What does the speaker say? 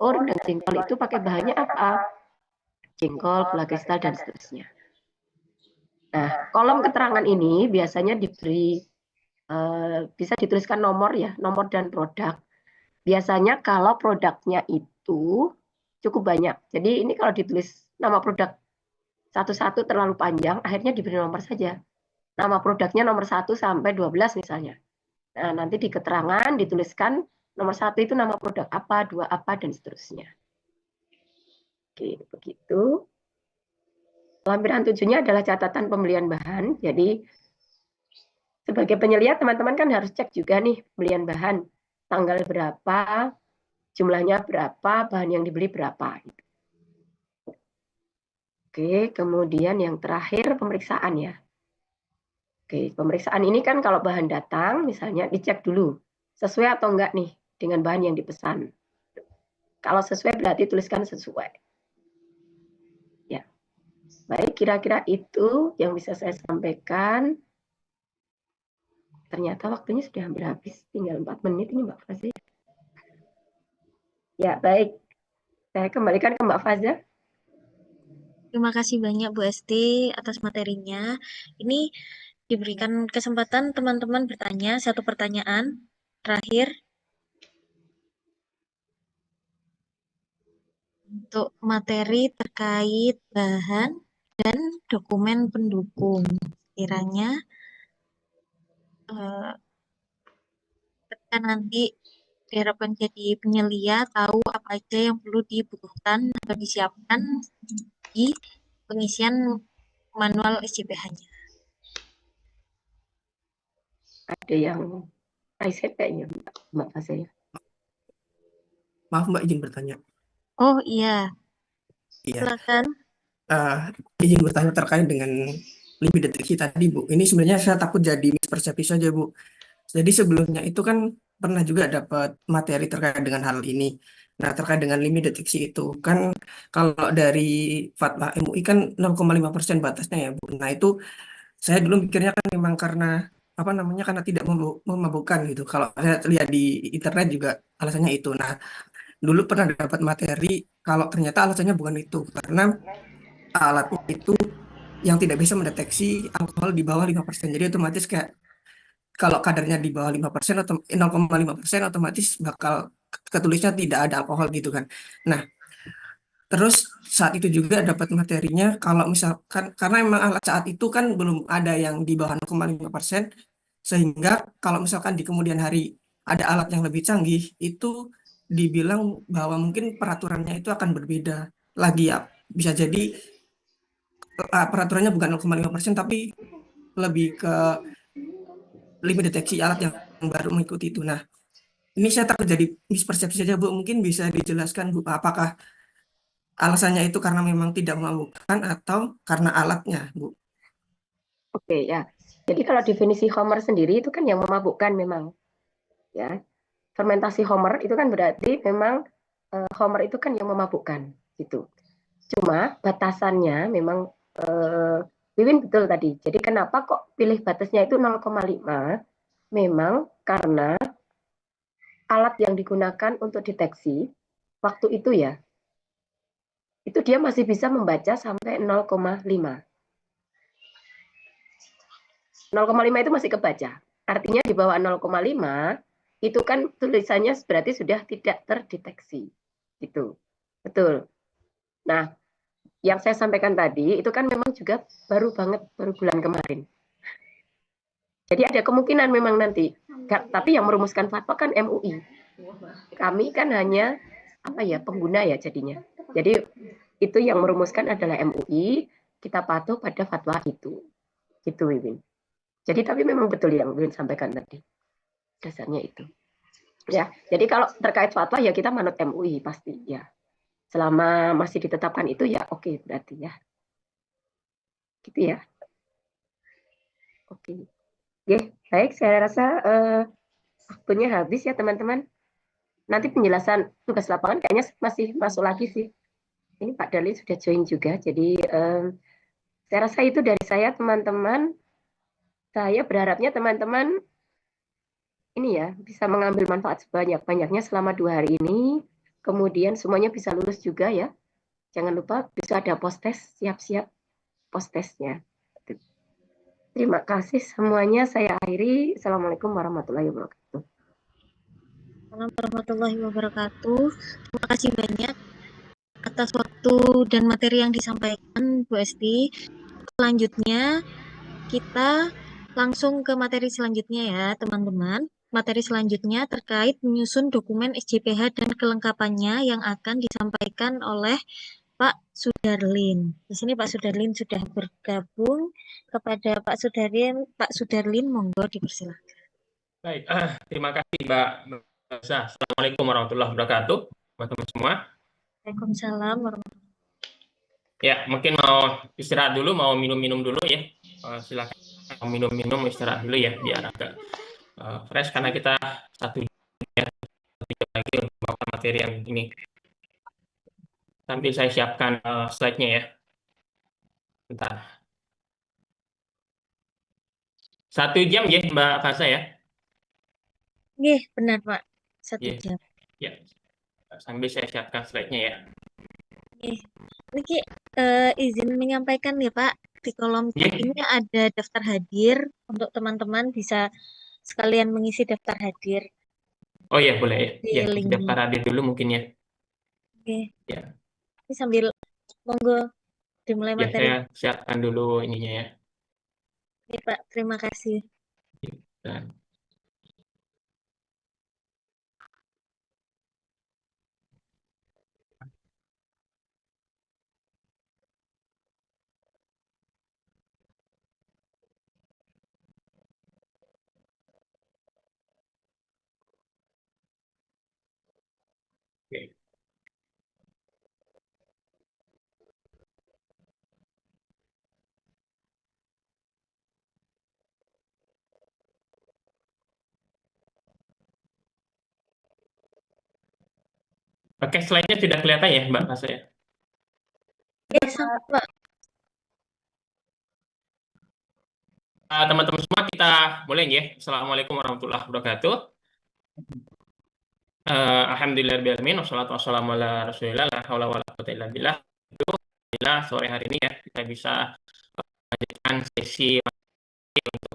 oh rendang jengkol itu pakai bahannya apa? Jengkol, gula kristal, dan seterusnya. Nah, kolom keterangan ini biasanya diberi, bisa dituliskan nomor ya, nomor dan produk. Biasanya kalau produknya itu cukup banyak. Jadi ini kalau ditulis nama produk satu-satu terlalu panjang, akhirnya diberi nomor saja. Nama produknya nomor 1 sampai 12 misalnya. Nah, nanti di keterangan dituliskan nomor 1 itu nama produk apa, 2 apa, dan seterusnya. Oke, begitu. Lampiran 7-nya adalah catatan pembelian bahan. Jadi, sebagai penyelia, teman-teman kan harus cek juga nih pembelian bahan. Tanggal berapa, jumlahnya berapa, bahan yang dibeli berapa. Oke, kemudian yang terakhir pemeriksaan ya. Oke, pemeriksaan ini kan kalau bahan datang, misalnya dicek dulu, sesuai atau enggak nih dengan bahan yang dipesan. Kalau sesuai berarti tuliskan sesuai. Ya, baik, kira-kira itu yang bisa saya sampaikan. Ternyata waktunya sudah hampir habis, tinggal 4 menit ini Mbak Faza. Ya, baik. Saya kembalikan ke Mbak Faza. Terima kasih banyak Bu Esti atas materinya. Ini diberikan kesempatan teman-teman bertanya, satu pertanyaan terakhir untuk materi terkait bahan dan dokumen pendukung. Kiranya ketika nanti diharapkan jadi penyelia tahu apa aja yang perlu dibutuhkan atau disiapkan di pengisian manual SJPH-nya. Ada yang raise kayaknya Mbak Faza ya. Maaf Mbak, izin bertanya. Oh iya, Iya. silakan. Izin bertanya terkait dengan limit deteksi tadi Bu. Ini sebenarnya saya takut jadi mispersepsi saja Bu. Jadi sebelumnya itu kan pernah juga dapat materi terkait dengan hal ini. Nah, terkait dengan limit deteksi itu kan kalau dari fatwa MUI kan 0,5% batasnya ya Bu. Nah, itu saya dulu mikirnya kan memang karena apa namanya karena tidak memabukkan gitu. Kalau saya lihat di internet juga alasannya itu. Nah, dulu pernah dapat materi kalau ternyata alasannya bukan itu karena alatnya itu yang tidak bisa mendeteksi alkohol di bawah 5%. Jadi otomatis kayak kalau kadarnya di bawah 5% atau 0,5% otomatis bakal ketulisnya tidak ada alkohol gitu kan. Nah, terus saat itu juga dapat materinya kalau misalkan karena memang alat saat itu kan belum ada yang di bawah 0,5%, sehingga kalau misalkan di kemudian hari ada alat yang lebih canggih itu dibilang bahwa mungkin peraturannya itu akan berbeda lagi ya. Bisa jadi peraturannya bukan 0,5% tapi lebih ke limit deteksi alat yang baru mengikuti itu. Nah, ini saya takut jadi mispersepsi saja Bu. Mungkin bisa dijelaskan Bu, apakah alasannya itu karena memang tidak memabukkan atau karena alatnya Bu? Oke ya. Jadi kalau definisi Homer sendiri itu kan yang memabukkan memang ya. Fermentasi Homer itu kan berarti memang Homer itu kan yang memabukkan gitu. Cuma batasannya memang Wiwin betul tadi. Jadi kenapa kok pilih batasnya itu 0,5? Memang karena alat yang digunakan untuk deteksi waktu itu ya, itu dia masih bisa membaca sampai 0,5. 0,5 itu masih kebaca. Artinya di bawah 0,5 itu kan tulisannya berarti sudah tidak terdeteksi. Gitu. Betul. Nah, yang saya sampaikan tadi itu kan memang juga baru banget, baru bulan kemarin. Jadi ada kemungkinan memang nanti, tapi yang merumuskan fatwa kan MUI. Kami kan hanya apa ya pengguna ya jadinya. Jadi itu yang merumuskan adalah MUI, kita patuh pada fatwa itu. Gitu Wiwin. Jadi tapi memang betul yang Wiwin sampaikan tadi. Dasarnya itu. Ya, jadi kalau terkait fatwa ya kita manut MUI pasti ya. Selama masih ditetapkan itu ya oke berarti ya. Gitu ya. Oke. Oke, baik saya rasa waktunya habis ya teman-teman. Nanti penjelasan tugas lapangan kayaknya masih masuk lagi sih. Ini Pak Dali sudah join juga. Jadi saya rasa itu dari saya teman-teman. Saya berharapnya teman-teman ini ya bisa mengambil manfaat sebanyak-banyaknya selama 2 hari ini. kemudian semuanya bisa lulus juga ya. Jangan lupa bisa ada post-test, siap-siap post-testnya. Terima kasih semuanya, saya akhiri. Assalamualaikum warahmatullahi wabarakatuh. Assalamualaikum warahmatullahi wabarakatuh. Terima kasih banyak atas waktu dan materi yang disampaikan, Bu Esti. Selanjutnya, kita langsung ke materi selanjutnya ya, teman-teman. Materi selanjutnya terkait menyusun dokumen SJPH dan kelengkapannya yang akan disampaikan oleh Pak Sudarlin. Di sini Pak Sudarlin sudah bergabung. Kepada Pak Sudarlin, monggo dipersilakan. Baik, terima kasih Mbak Rosa. Assalamualaikum warahmatullahi wabarakatuh, teman-teman semua. Waalaikumsalam warahmatullahi wabarakatuh. Ya, mungkin mau istirahat dulu, mau minum-minum dulu ya. Silakan mau minum-minum, istirahat dulu ya, biar agak fresh karena kita satu jam lagi untuk melakukan materi yang ini. Sambil saya siapkan slide-nya ya. Bentar. 1 jam ya Mbak Fasa ya? Oke, benar Pak. 1 Iya. jam. Ya, sambil saya siapkan slide-nya ya. Oke. Ini izin menyampaikan ya Pak, di kolom chat Iya. ini ada daftar hadir untuk teman-teman bisa sekalian mengisi daftar hadir. Oh ya, boleh Di ya. Ya, link daftar ini. hadir dulu mungkin ya. Oke. Ya. Ini sambil monggo dimulai Ya, materi. saya siapkan dulu ininya ya. Oke Pak, terima kasih. Dan oke. Oke, slide-nya sudah kelihatan ya, Mbak Fasa ya? Sama Pak. Teman-teman semua kita mulai ya. Assalamualaikum warahmatullahi wabarakatuh. Alhamdulillahirrahmanirrahim. Wassalatu wassalamu ala rasulillah. La haula wala quwwata illa billah. Alhamdulillah sore hari ini ya kita bisa lanjutkan sesi untuk